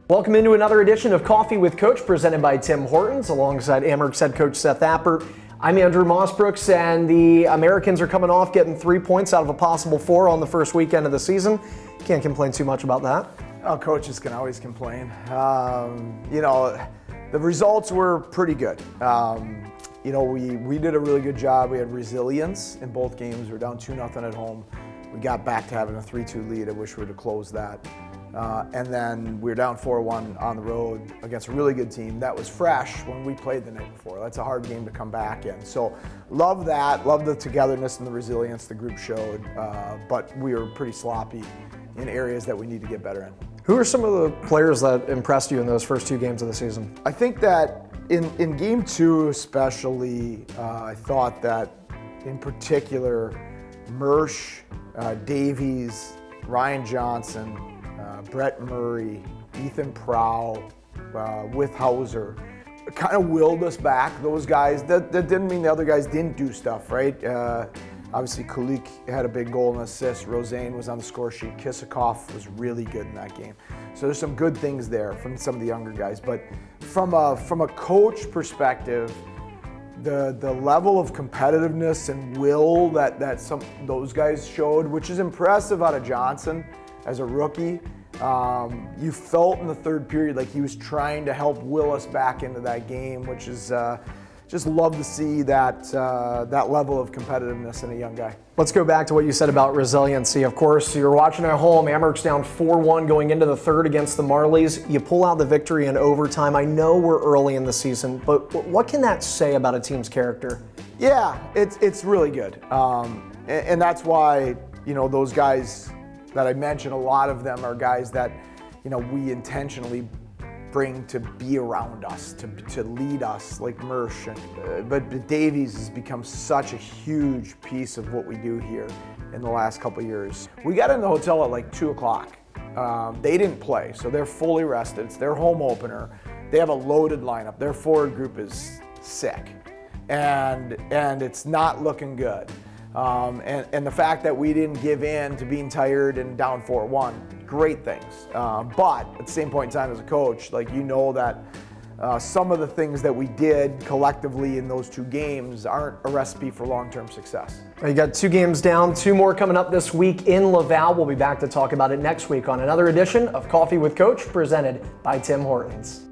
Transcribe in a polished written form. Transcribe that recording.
Welcome into another edition of Coffee with Coach presented by Tim Hortons alongside Amherst head coach Seth Appert. I'm Andrew Mossbrooks, and the Americans are coming off getting 3 points out of a possible 4 on the first weekend of the season. Can't complain too much about that. Oh, coaches can always complain. The results were pretty good. We did a really good job. We had resilience in both games. We were down 2-0 at home. We got back to having a 3-2 lead. I wish we would have closed that. And then we were down 4-1 on the road against a really good team that was fresh when we played the night before. That's a hard game to come back in. So love that, love the togetherness and the resilience the group showed, but we were pretty sloppy in areas that we need to get better in. Who are some of the players that impressed you in those first 2 games of the season? I think that in game 2 especially, I thought that in particular, Mersch, Davies, Ryan Johnson, Brett Murray, Ethan Prow, with Hauser, kind of willed us back. Those guys, that didn't mean the other guys didn't do stuff, right? Obviously, Kulik had a big goal and assist. Rosane was on the score sheet. Kisakov was really good in that game. So there's some good things there from some of the younger guys. But from a coach perspective, the level of competitiveness and will that some those guys showed, which is impressive out of Johnson as a rookie. You felt in the third period like he was trying to help will us back into that game, which is just love to see that level of competitiveness in a young guy. Let's go back to what you said about resiliency. Of course, you're watching at home. Amherst down 4-1 going into the third against the Marlies. You pull out the victory in overtime. I know we're early in the season, but what can that say about a team's character? Yeah, it's really good, and that's why those guys that I mentioned, a lot of them are guys that we intentionally bring to be around us, to lead us, like Mersch. But Davies has become such a huge piece of what we do here in the last couple of years. We got in the hotel at like 2 o'clock. They didn't play, so they're fully rested. It's their home opener. They have a loaded lineup. Their forward group is sick, and it's not looking good. And the fact that we didn't give in to being tired and down 4-1, great things. But at the same point in time as a coach, that some of the things that we did collectively in those 2 games aren't a recipe for long-term success. You got 2 games down, 2 more coming up this week in Laval. We'll be back to talk about it next week on another edition of Coffee with Coach presented by Tim Hortons.